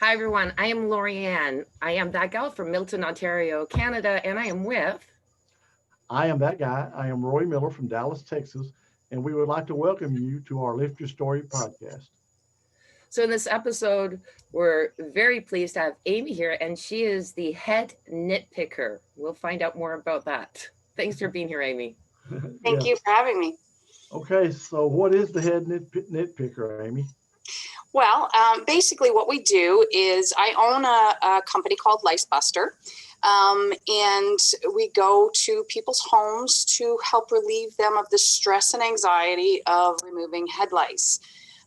Hi, everyone. I am LaurieAnn. I am that gal from Milton, Ontario, Canada, and I am with. I am that guy. I am Roy Miller from Dallas, Texas, and we would like to welcome you to our Lift Your Story podcast. So, in this episode, we're very pleased to have Amy here, and she is the head nitpicker. We'll find out more about that. Thanks for being here, Amy. Thank Yes. you for having me. Okay, so what is the head nitpicker, Amy? Well, basically, what we do is I own a company called Lice Buster, and we go to people's homes to help relieve them of the stress and anxiety of removing head lice.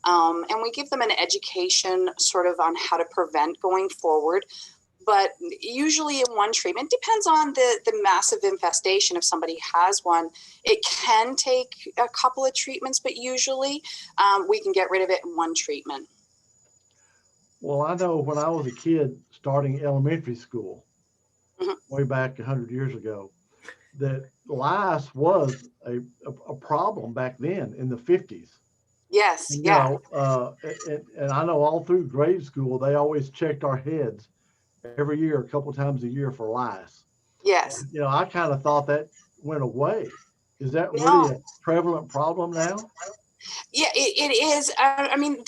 And we give them an education sort of on how to prevent going forward. But usually in one treatment, depends on the massive infestation. If somebody has one, it can take a couple of treatments, but usually we can get rid of it in one treatment. Well, I know when I was a kid starting elementary school, Mhm. way back 100 years ago, that lice was a problem back then in the 50s. Yes, And, yeah, and I know all through grade school, they always checked our heads every year, a couple times a year for lice. yes. I kind of thought that went away. Is that really No, a prevalent problem now? yeah, it is. I mean,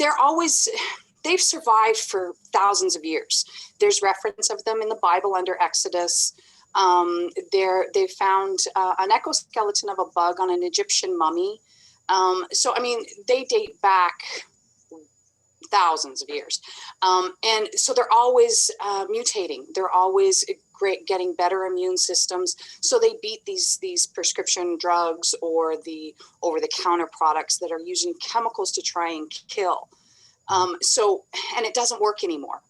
they've survived for thousands of years. There's reference of them in the Bible under Exodus. They found an exoskeleton of a bug on an Egyptian mummy. So, I mean, they date back thousands of years. And so they're always mutating. They're always getting better immune systems. So they beat these prescription drugs or the over-the-counter products that are using chemicals to try and kill. And it doesn't work anymore.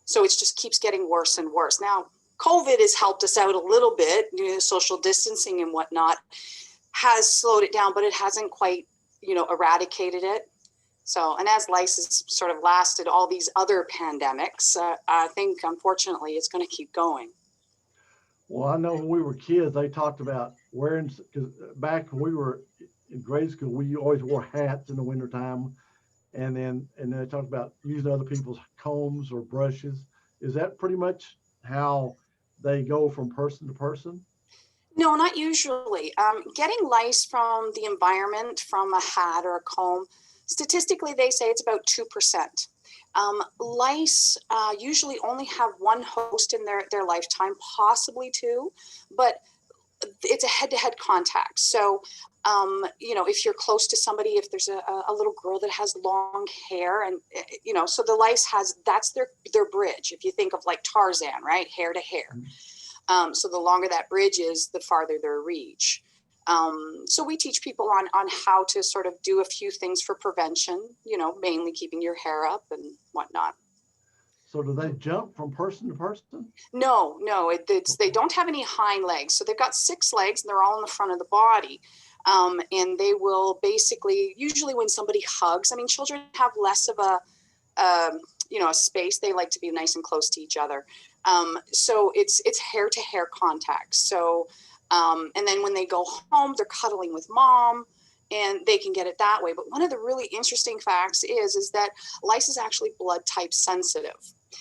So it just keeps getting worse and worse. Now, COVID has helped us out a little bit. Social distancing and whatnot has slowed it down, but it hasn't quite, eradicated it. So, and as lice has sort of lasted all these other pandemics, I think, unfortunately, it's going to keep going. Well, I know when we were kids, they talked about wearing, because back when we were in grade school, we always wore hats in the wintertime. And then they talked about using other people's combs or brushes. Is that pretty much how they go from person to person? No, not usually. Getting lice from the environment, from a hat or a comb, statistically, they say it's about 2%. Lice usually only have one host in their lifetime, possibly two, but it's a head-to-head contact. So, if you're close to somebody, if there's a little girl that has long hair, and so the lice that's their bridge. If you think of like Tarzan, right, hair to hair. So the longer that bridge is, the farther their reach. So we teach people on how to sort of do a few things for prevention, mainly keeping your hair up and whatnot. So do they jump from person to person? No, they don't have any hind legs. So they've got 6 legs and they're all in the front of the body. And they will basically, usually when somebody hugs, I mean, children have less of a space. They like to be nice and close to each other. So it's hair to hair contact. So, and then when they go home, they're cuddling with mom and they can get it that way. But one of the really interesting facts is that lice is actually blood type sensitive.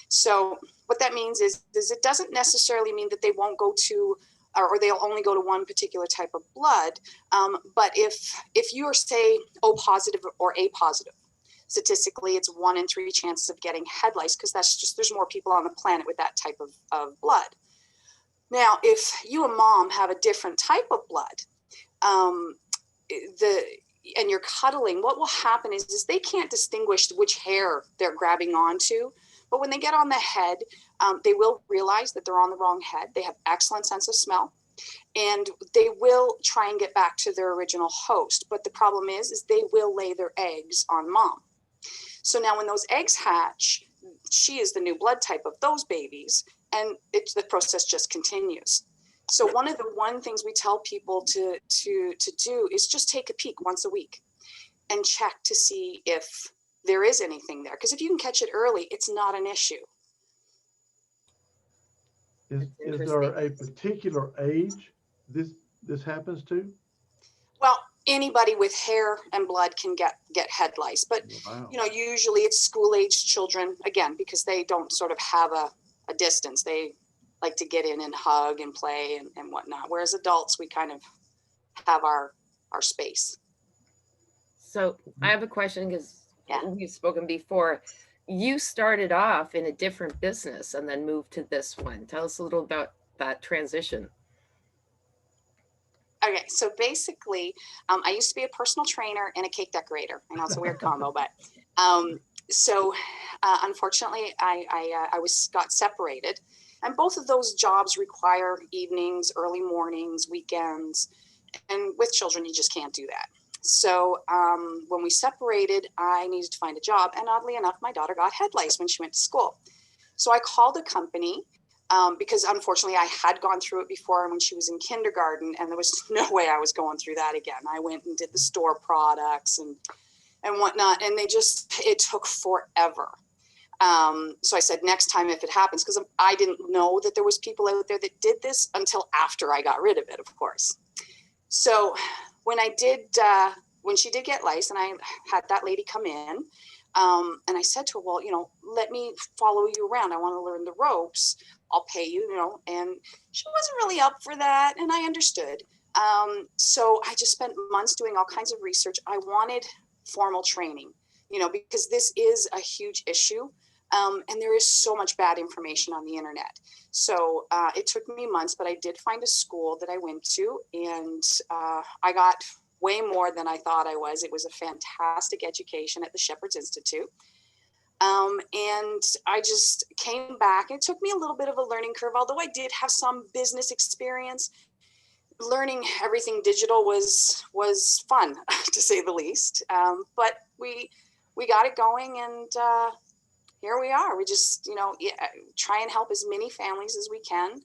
So what that means is it doesn't necessarily mean that they won't go to, or they'll only go to one particular type of blood. But if you are, say, O positive or A positive, statistically, it's 1 in 3 chances of getting head lice, because there's more people on the planet with that type of blood. Now, if you and mom have a different type of blood, and you're cuddling, what will happen is they can't distinguish which hair they're grabbing onto. But when they get on the head, they will realize that they're on the wrong head. They have excellent sense of smell, and they will try and get back to their original host. But the problem is they will lay their eggs on mom. So now when those eggs hatch, she is the new blood type of those babies, and the process just continues. So one things we tell people to do is just take a peek once a week and check to see if there is anything there. Because if you can catch it early, it's not an issue. Is there a particular age this happens to? Well, anybody with hair and blood can get head lice, but Wow. usually it's school-aged children, again, because they don't sort of have a distance. They like to get in and hug and play and whatnot. Whereas adults, we kind of have our space. So I have a question because Yeah. we've spoken before. You started off in a different business and then moved to this one. Tell us a little about that transition. Okay, so basically, I used to be a personal trainer and a cake decorator. I know it's a weird combo, but unfortunately, I got separated, and both of those jobs require evenings, early mornings, weekends, and with children, you just can't do that. So when we separated, I needed to find a job, and oddly enough, my daughter got head lice when she went to school. So I called a company. Because unfortunately I had gone through it before when she was in kindergarten, and there was no way I was going through that again. I went and did the store products and whatnot, and it took forever. So I said, next time if it happens, because I didn't know that there was people out there that did this until after I got rid of it, of course. So when she did get lice, and I had that lady come in, and I said to her, well, let me follow you around. I want to learn the ropes. I'll pay you, and she wasn't really up for that. And I understood. So I just spent months doing all kinds of research. I wanted formal training, because this is a huge issue. And there is so much bad information on the internet. So it took me months, but I did find a school that I went to, and I got way more than I thought I was. It was a fantastic education at the Shepherd's Institute. And I just came back. It took me a little bit of a learning curve, although I did have some business experience. Learning everything digital was fun, to say the least. But we got it going, and here we are. We just, try and help as many families as we can.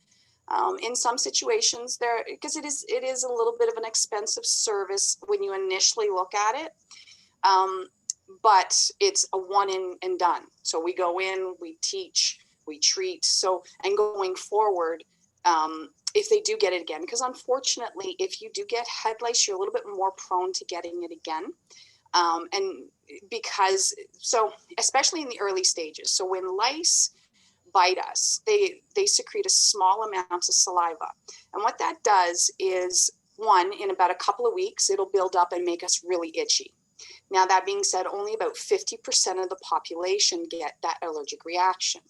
In some situations because it is a little bit of an expensive service when you initially look at it. But it's a one in and done. So we go in, we teach, we treat. So, and going forward, if they do get it again, because unfortunately, if you do get head lice, you're a little bit more prone to getting it again. And because, so especially in the early stages. So when lice bite us, they secrete a small amount of saliva. And what that does is, one, in about a couple of weeks, it'll build up and make us really itchy. Now, that being said, only about 50% of the population get that allergic reaction.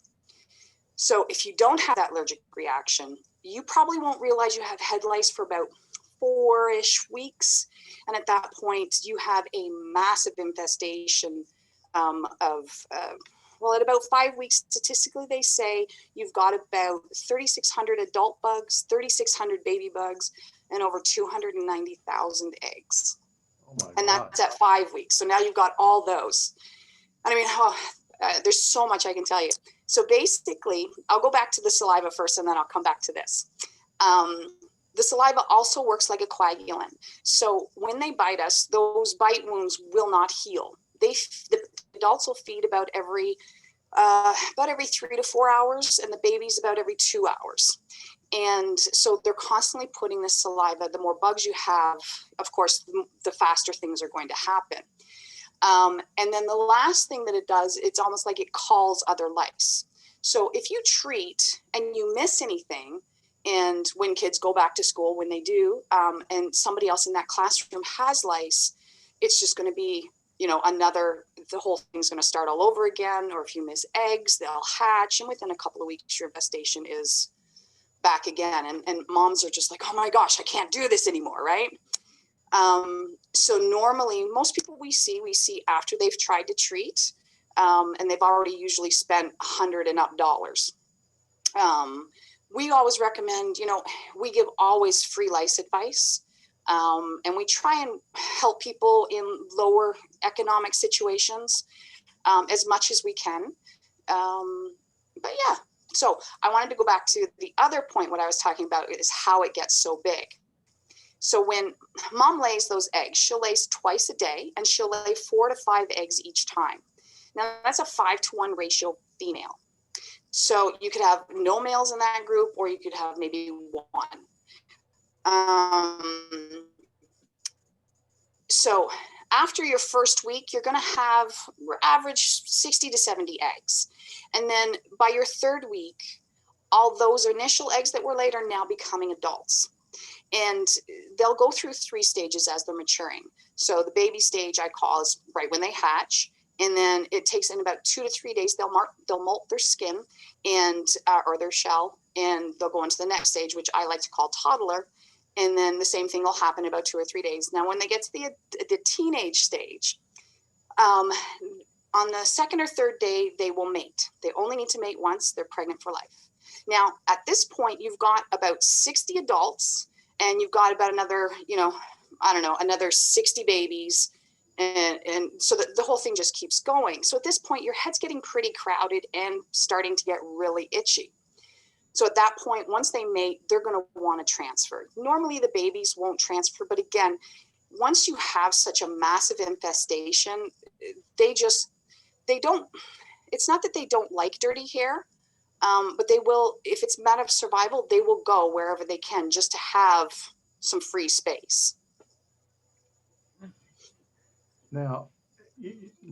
So if you don't have that allergic reaction, you probably won't realize you have head lice for about 4-ish weeks. And at that point, you have a massive infestation at about 5 weeks, statistically, they say you've got about 3,600 adult bugs, 3,600 baby bugs, and over 290,000 eggs. Oh and that's at 5 weeks. So now you've got all those. And I mean, there's so much I can tell you. So basically, I'll go back to the saliva first, and then I'll come back to this. The saliva also works like a coagulant. So when they bite us, those bite wounds will not heal. The adults will feed about every 3 to 4 hours, and the babies about every 2 hours. And so they're constantly putting the saliva. The more bugs you have, of course, the faster things are going to happen. And then the last thing that it does, it's almost like it calls other lice. So if you treat and you miss anything, and when kids go back to school, when they do, and somebody else in that classroom has lice, it's just going to be, the whole thing's going to start all over again. Or if you miss eggs, they'll hatch. And within a couple of weeks, your infestation is back again. And moms are just like, oh my gosh, I can't do this anymore, right? So normally, most people we see after they've tried to treat, and they've already usually spent $100 and up. We always recommend, we give always free lice advice. And we try and help people in lower economic situations as much as we can. But yeah, so I wanted to go back to the other point. What I was talking about is how it gets so big. So when mom lays those eggs, she'll lay twice a day, and she'll lay 4 to 5 eggs each time. Now that's a 5-to-1 ratio female. So you could have no males in that group, or you could have maybe one. So after your first week, you're going to have average 60 to 70 eggs. And then by your third week, all those initial eggs that were laid are now becoming adults. And they'll go through 3 stages as they're maturing. So the baby stage I call is right when they hatch. And then it takes in about 2 to 3 days, they'll molt their skin and or their shell, and they'll go into the next stage, which I like to call toddler. And then the same thing will happen in about 2 or 3 days. Now, when they get to the teenage stage, on the second or third day, they will mate. They only need to mate once. They're pregnant for life. Now, at this point, you've got about 60 adults, and you've got about another, another 60 babies. And so the whole thing just keeps going. So at this point, your head's getting pretty crowded and starting to get really itchy. So at that point, once they mate, they're going to want to transfer. Normally, the babies won't transfer. But again, once you have such a massive infestation, they don't, it's not that they don't like dirty hair, but they will, if it's a matter of survival, they will go wherever they can just to have some free space. Now,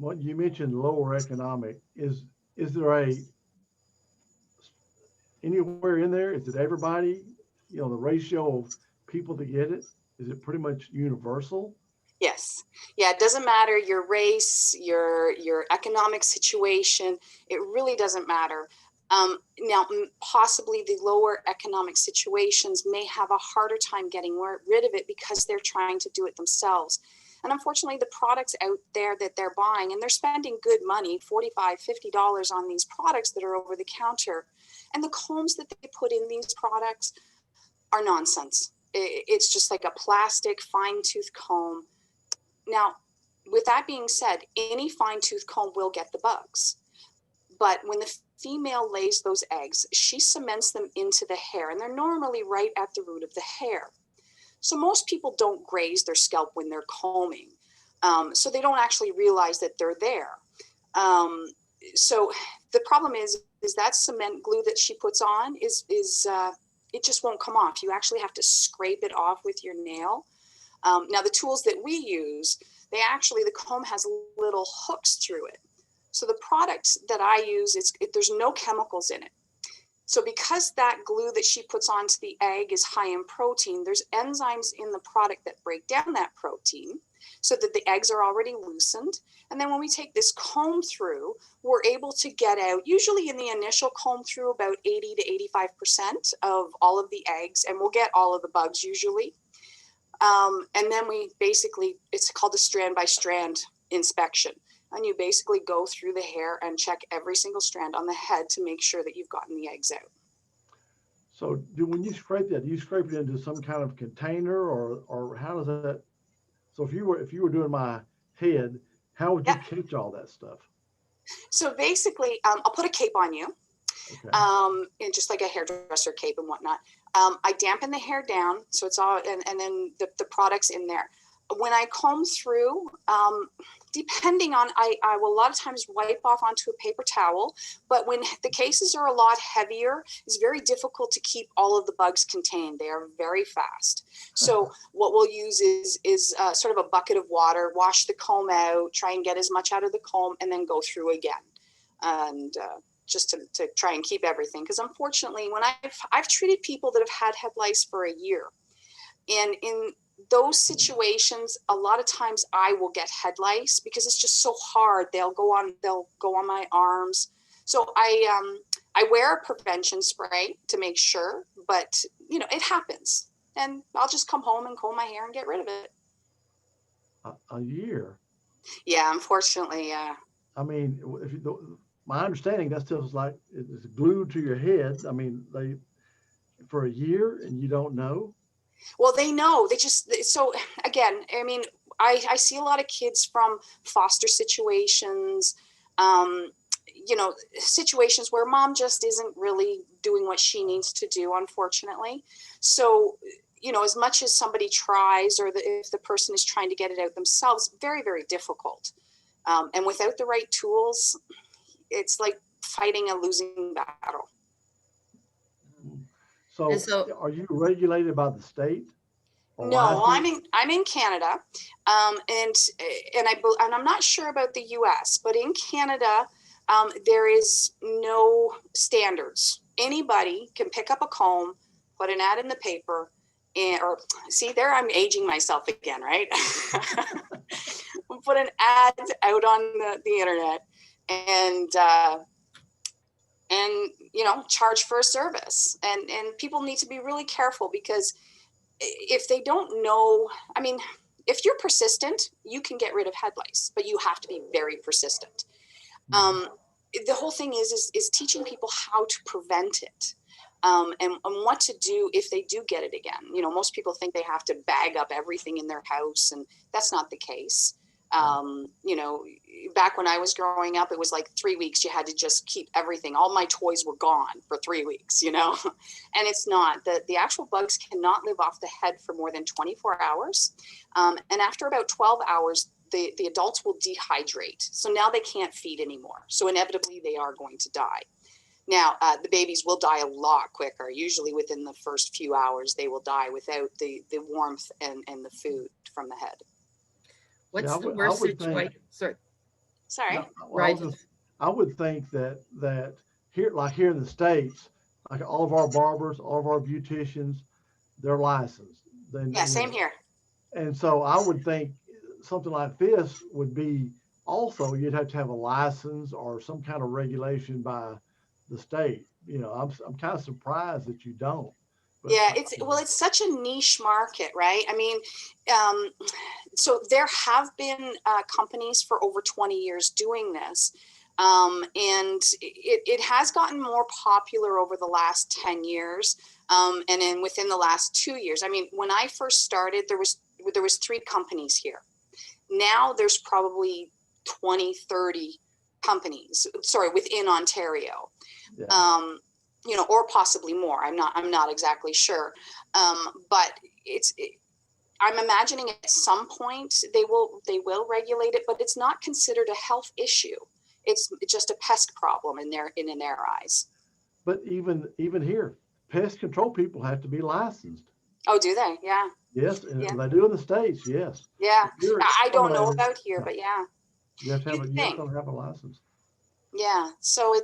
what you mentioned, lower economic, is there anywhere in there? Is it everybody? The ratio of people that get it, is it pretty much universal? Yes. Yeah, it doesn't matter your race, your economic situation. It really doesn't matter. Now, possibly the lower economic situations may have a harder time getting rid of it because they're trying to do it themselves. And unfortunately, the products out there that they're buying, and they're spending good money, $45, $50 on these products that are over the counter. And the combs that they put in these products are nonsense. It's just like a plastic fine tooth comb. Now, with that being said, any fine tooth comb will get the bugs. But when the female lays those eggs, she cements them into the hair, and they're normally right at the root of the hair. So most people don't graze their scalp when they're combing. So they don't actually realize that they're there. So the problem is that cement glue that she puts on it just won't come off. You actually have to scrape it off with your nail. Now the tools that we use, the comb has little hooks through it. So the product that I use, there's no chemicals in it. So because that glue that she puts onto the egg is high in protein, there's enzymes in the product that break down that protein so that the eggs are already loosened. And then when we take this comb through, we're able to get out, usually in the initial comb through, about 80 to 85% of all of the eggs, and we'll get all of the bugs usually. And then it's called a strand by strand inspection. And you basically go through the hair and check every single strand on the head to make sure that you've gotten the eggs out. So when you scrape that, do you scrape it into some kind of container, or how does that? So if you were doing my head, how would you catch all that stuff? So basically, I'll put a cape on you, okay. And just like a hairdresser cape and whatnot. I dampen the hair down, so it's all, and then the product's in there. When I comb through, depending on, I will a lot of times wipe off onto a paper towel, but when the cases are a lot heavier, it's very difficult to keep all of the bugs contained. They are very fast. So what we'll use is sort of a bucket of water, wash the comb out, try and get as much out of the comb, and then go through again. And just to try and keep everything. Because unfortunately, when I've treated people that have had head lice for a year, and in those situations, a lot of times I will get head lice because it's just so hard. They'll go on my arms. So I wear a prevention spray to make sure, but it happens, and I'll just come home and comb my hair and get rid of it. A year? Yeah, unfortunately, yeah. I mean, my understanding, that stuff is like it's glued to your head. I mean, for a year, and you don't know. Well, they know. So again, I mean, I see a lot of kids from foster situations, situations where mom just isn't really doing what she needs to do, unfortunately. So, as much as somebody tries, or if the person is trying to get it out themselves, very, very difficult. And without the right tools, it's like fighting a losing battle. So are you regulated by the state? or No, license? I'm in Canada, and I'm not sure about the U.S., but in Canada, there is no standards. Anybody can pick up a comb, put an ad in the paper, or see there, I'm aging myself again, right? Put an ad out on the internet, and charge for a service, and people need to be really careful, because if they don't know, I mean, if you're persistent, you can get rid of head lice, but you have to be very persistent. Mhm. The whole thing is teaching people how to prevent it, and what to do if they do get it again. Most people think they have to bag up everything in their house, and that's not the case. um, you know, Back when I was growing up, it was like 3 weeks. You had to just keep everything. All my toys were gone for 3 weeks, and it's not that the actual bugs cannot live off the head for more than 24 hours. And after about 12 hours, the adults will dehydrate. So now they can't feed anymore. So inevitably they are going to die. Now, the babies will die a lot quicker. Usually within the first few hours, they will die without the warmth and the food from the head. Yeah, What's the I worst would think. situation? Sorry, Sorry. No, well, right. I would think that here, like here in the States, like all of our barbers, all of our beauticians, they're licensed. Then, Yeah, same here. and so I would think something like this would be also, you'd have to have a license or some kind of regulation by the state. I'm kind of surprised that you don't, but Yeah, it's such a niche market, right? I mean, um, so there have been companies for over 20 years doing this. And it has gotten more popular over the last 10 years. And then within the last 2 years, I mean, when I first started, there was 3 companies here. Now there's probably 20, 30 companies, sorry, within Ontario. yeah. Or possibly more. I'm not exactly sure. But I'm imagining at some point they will regulate it, but it's not considered a health issue. It's just a pest problem in their eyes. But even here, pest control people have to be licensed. Oh, do they? Yeah. Yes, Yeah. and they do in the States. Yes. Yeah. If you're I don't know farmland, about here, yeah, but yeah, you'd you have think. to have a license. Yeah. So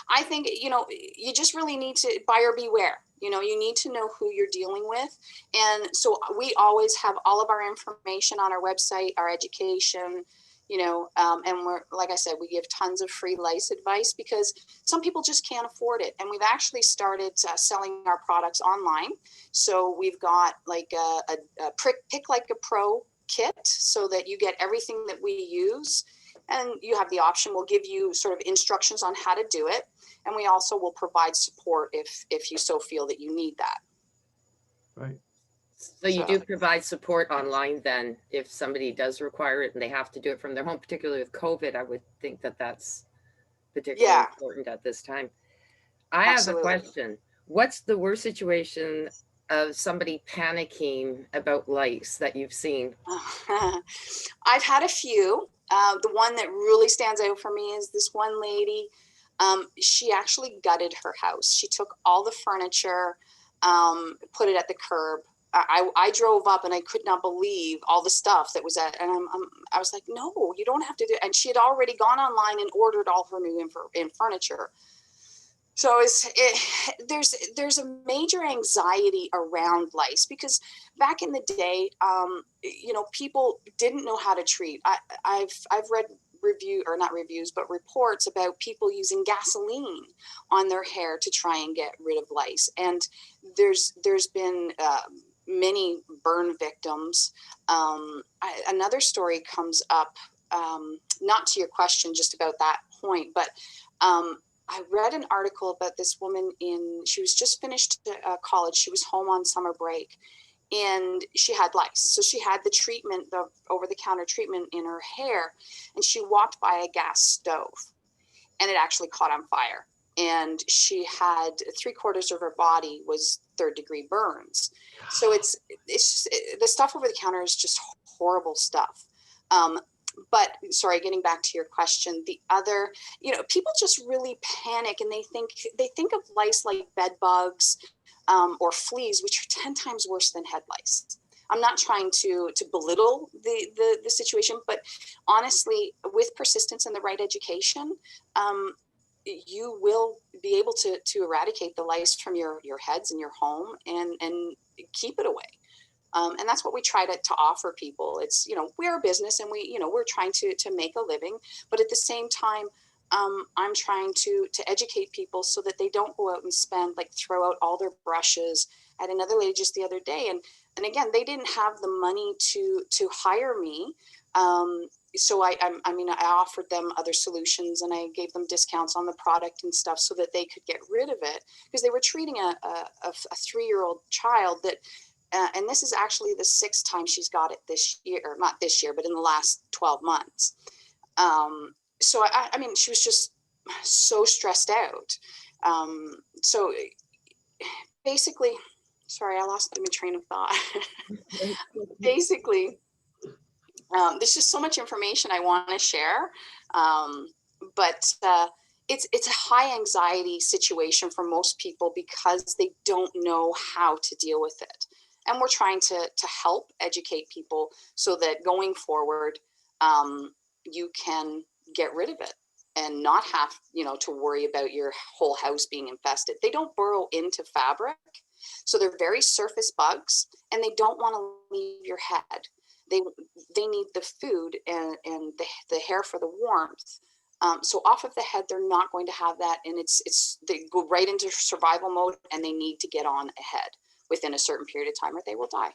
I think, you just really need to buyer beware. You need to know who you're dealing with. And so we always have all of our information on our website, our education, and we're, like I said, we give tons of free lice advice because some people just can't afford it. And we've actually started selling our products online. So we've got like a pick like a pro kit so that you get everything that we use. And you have the option, we'll give you sort of instructions on how to do it. And we also will provide support if you so feel that you need that. Right. So you do provide support online then if somebody does require it and they have to do it from their home, particularly with COVID. I would think that that's particularly important at this time. I Absolutely. have a question. What's the worst situation of somebody panicking about lice that you've seen? I've had a few. The one that really stands out for me is this one lady. She actually gutted her house. She took all the furniture, put it at the curb. I drove up and I could not believe all the stuff that was at, and I was like, no, you don't have to do it. And she had already gone online and ordered all her new furniture. So there's a major anxiety around lice because back in the day, people didn't know how to treat. I've read not reviews, but reports about people using gasoline on their hair to try and get rid of lice. And there's been many burn victims. Another story comes up, not to your question, just about that point, but I read an article about this woman she was just finished college. She was home on summer break and she had lice. So she had the treatment, the over-the-counter treatment in her hair, and she walked by a gas stove and it actually caught on fire. And she had 3/4 of her body was 3rd-degree burns. So it's just, the stuff over the counter is just horrible stuff. But sorry, getting back to your question, the other, people just really panic and they think of lice like bed bugs or fleas, which are 10 times worse than head lice. I'm not trying to belittle the situation, but honestly, with persistence and the right education, you will be able to eradicate the lice from your heads in your home and keep it away. And that's what we try to offer people. It's, we're a business and we're trying to make a living, but at the same time, I'm trying to educate people so that they don't go out and throw out all their brushes. I had another lady just the other day, and again, they didn't have the money to hire me. So I offered them other solutions, and I gave them discounts on the product and stuff so that they could get rid of it, because they were treating a 3-year-old child that, and this is actually the 6th time she's got it this year, or not this year, but in the last 12 months. So I mean, she was just so stressed out. So basically, sorry, I lost my train of thought. Basically, there's just so much information I want to share, but it's a high anxiety situation for most people because they don't know how to deal with it. And we're trying to help educate people so that going forward, you can get rid of it and not have, to worry about your whole house being infested. They don't burrow into fabric, so they're very surface bugs, and they don't want to leave your head. They need the food and the hair for the warmth. So off of the head, they're not going to have that, and they go right into survival mode, and they need to get on ahead within a certain period of time, or they will die.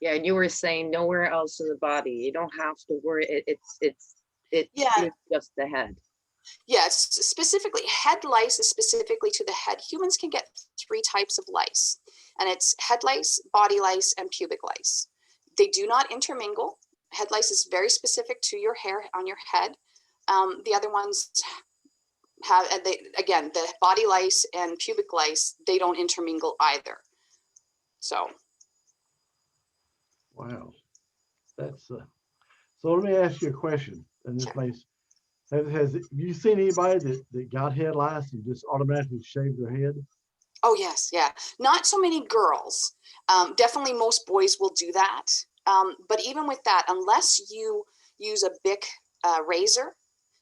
Yeah, and you were saying nowhere else in the body. You don't have to worry. It's just the head. Yes, specifically, head lice is specifically to the head. Humans can get 3 types of lice, and it's head lice, body lice, and pubic lice. They do not intermingle. Head lice is very specific to your hair on your head. The other ones have, again, the body lice and pubic lice, they don't intermingle either. So. Wow. That's so let me ask you a question, and this may, have you seen anybody that got head lice and just automatically shaved their head? Oh, yes. Yeah. Not so many girls. Definitely most boys will do that. But even with that, unless you use a Bic razor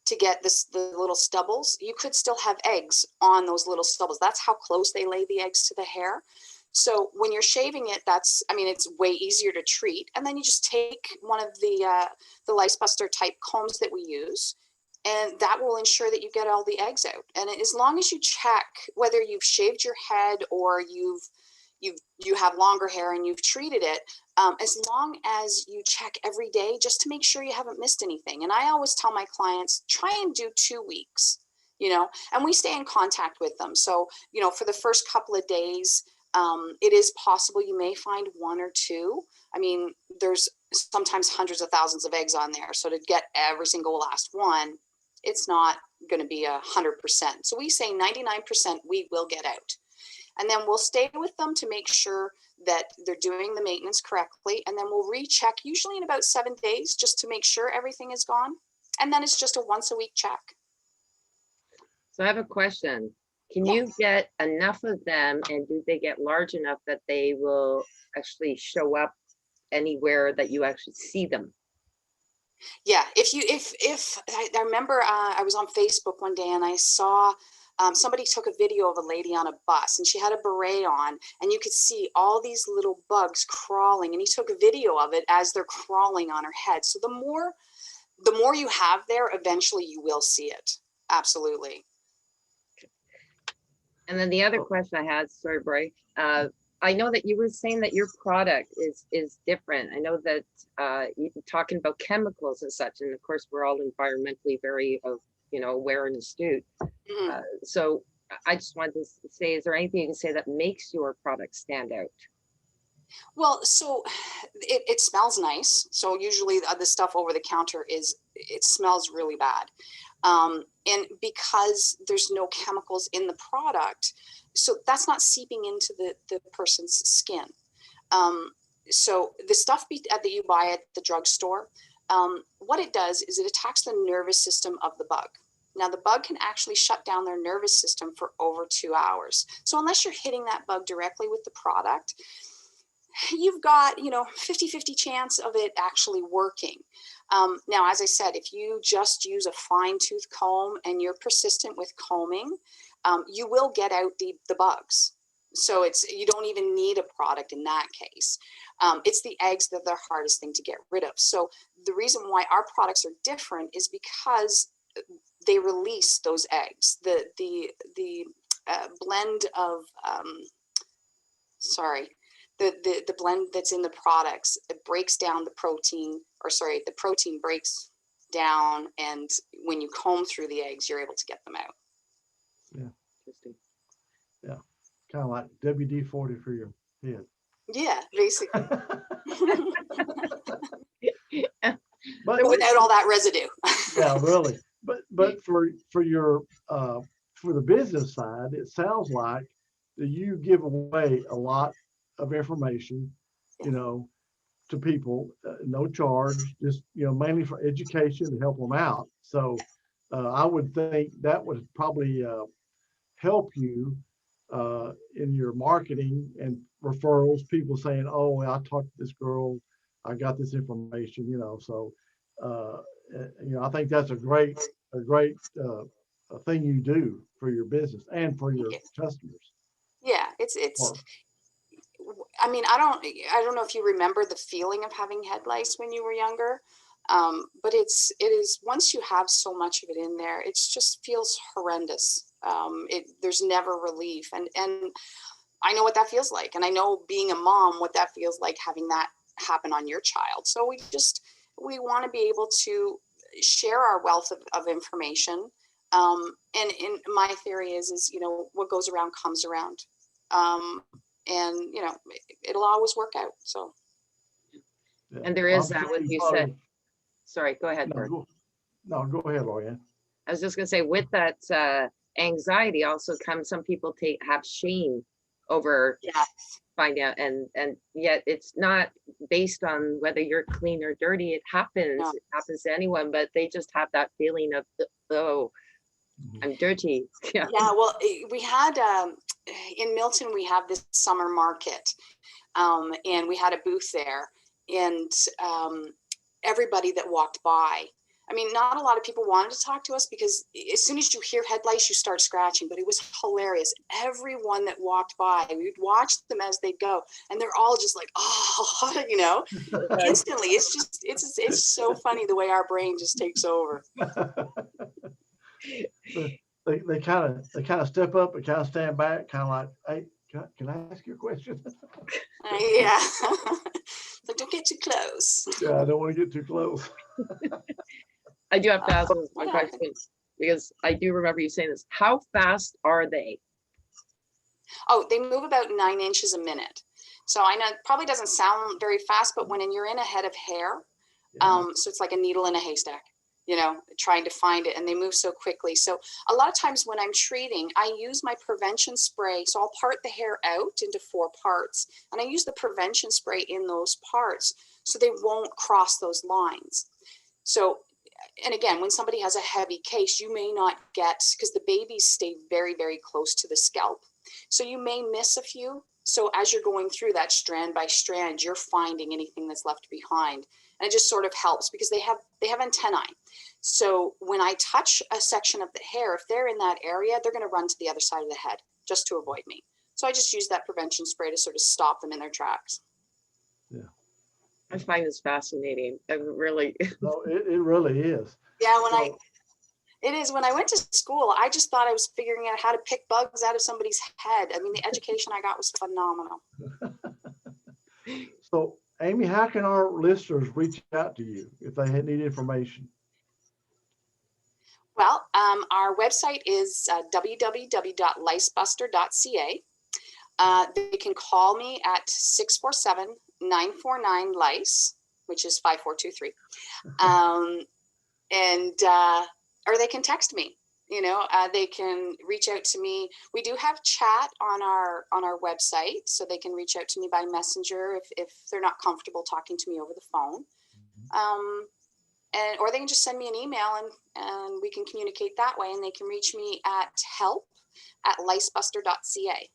to get the little stubbles, you could still have eggs on those little stubbles. That's how close they lay the eggs to the hair. So when you're shaving it, it's way easier to treat. And then you just take one of the Lice Buster type combs that we use, and that will ensure that you get all the eggs out. And as long as you check whether you've shaved your head or you have longer hair and you've treated it, as long as you check every day just to make sure you haven't missed anything. And I always tell my clients, try and do 2 weeks, and we stay in contact with them. So, for the first couple of days, it is possible you may find 1 or 2. I mean, there's sometimes hundreds of thousands of eggs on there. So to get every single last one, it's not going to be 100%. So we say 99% we will get out. And then we'll stay with them to make sure that they're doing the maintenance correctly. And then we'll recheck usually in about 7 days just to make sure everything is gone. And then it's just a once-a-week check. So I have a question. Can you get enough of them, and do they get large enough that they will actually show up anywhere that you actually see them? Yeah, if I remember, I was on Facebook one day and I saw somebody took a video of a lady on a bus, and she had a beret on, and you could see all these little bugs crawling, and he took a video of it as they're crawling on her head. So the more you have there, eventually you will see it. Absolutely. And then the other question I had, sorry, Bray, I know that you were saying that your product is different. I know that you're talking about chemicals and such, and of course we're all environmentally very aware and astute. Mm-hmm. So I just wanted to say, is there anything you can say that makes your product stand out? Well, so it smells nice. So usually the stuff over the counter it smells really bad. And because there's no chemicals in the product, so that's not seeping into the person's skin. So the stuff that you buy at the drugstore, what it does is it attacks the nervous system of the bug. Now, the bug can actually shut down their nervous system for over 2 hours. So unless you're hitting that bug directly with the product, you've got, 50-50 chance of it actually working. Now, as I said, if you just use a fine tooth comb and you're persistent with combing, you will get out the bugs. So you don't even need a product in that case. It's the eggs that are the hardest thing to get rid of. So the reason why our products are different is because they release those eggs. The blend of, the blend that's in the products, it breaks down the protein, the protein breaks down, and when you comb through the eggs, you're able to get them out. Yeah. Interesting. Yeah. Kind of like WD-40 for your head. Yeah, basically. But without all that residue. Yeah, really. But for your for the business side, it sounds like that you give away a lot of information, to people, no charge, just mainly for education to help them out. So I would think that would probably help you in your marketing and referrals, people saying, oh, I talked to this girl, I got this information, so I think that's a great thing you do for your business and for your customers. Yeah, it's I mean, I don't know if you remember the feeling of having head lice when you were younger, but it is once you have so much of it in there, it just feels horrendous. There's never relief, and I know what that feels like, and I know being a mom what that feels like, having that happen on your child. So we want to be able to share our wealth of information, and in my theory is what goes around comes around. And it'll always work out. So, Yeah. And there is that, what you said. Sorry, go ahead, Bert. No, go ahead, LaurieAnn. I was just gonna say, with that anxiety also comes, some people have shame over finding out, and yet it's not based on whether you're clean or dirty. It happens. No. It happens to anyone, but they just have that feeling of, oh, I'm dirty. Yeah. Well, we had in Milton, we have this summer market, and we had a booth there, and everybody that walked by, I mean, not a lot of people wanted to talk to us because as soon as you hear head lice, you start scratching, but it was hilarious. Everyone that walked by, we'd watch them as they go, and they're all just like, oh, instantly. It's so funny the way our brain just takes over. They kind of step up and kind of stand back, kind of like, hey, can I ask you a question? Yeah. Like, don't get too close. Yeah, I don't want to get too close. I do have to ask one question, because I do remember you saying this. How fast are they? Oh, they move about 9 inches a minute. So I know it probably doesn't sound very fast, but when you're in a head of hair, so it's like a needle in a haystack, trying to find it, and they move so quickly. So a lot of times when I'm treating, I use my prevention spray. So I'll part the hair out into 4 parts, and I use the prevention spray in those parts so they won't cross those lines. So, and again, when somebody has a heavy case, you may not get, because the babies stay very, very close to the scalp. So you may miss a few. So as you're going through that strand by strand, you're finding anything that's left behind. And it just sort of helps because they have antennae. So when I touch a section of the hair, if they're in that area, they're going to run to the other side of the head just to avoid me. So I just use that prevention spray to sort of stop them in their tracks. Yeah. I find this fascinating. I really. No, it really is. Yeah, when I went to school, I just thought I was figuring out how to pick bugs out of somebody's head. I mean, the education I got was phenomenal. So, Amy, how can our listeners reach out to you if they need information? Well, our website is www.licebuster.ca. They can call me at 647-949-LICE, which is 5423. Or they can text me. They can reach out to me. We do have chat on our website, so they can reach out to me by messenger if they're not comfortable talking to me over the phone. Or they can just send me an email and we can communicate that way, and they can reach me at help@licebuster.ca.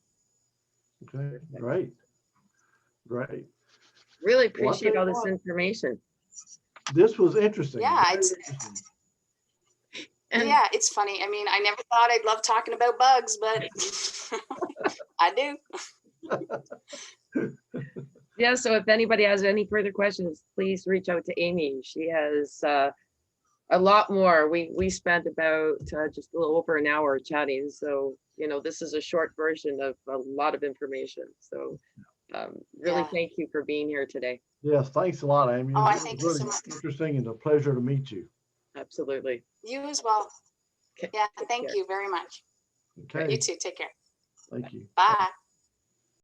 Okay, great. Great. Really Well, I'll appreciate tell all you this what. information. This was interesting. Yeah, Very it's interesting. And yeah, it's funny. I mean, I never thought I'd love talking about bugs, but I do. yeah, so if anybody has any further questions, please reach out to Amy. She has a lot more. We spent about just a little over an hour chatting. So, you know, this is a short version of a lot of information. So really Yeah. thank you for being here today. Yes, thanks a lot, Amy. Oh, I It was thank you so really much. interesting and a pleasure to meet you. Absolutely. You as well. Okay, Yeah, take thank care. you very much. Okay, You too. Take care. thank you. Bye.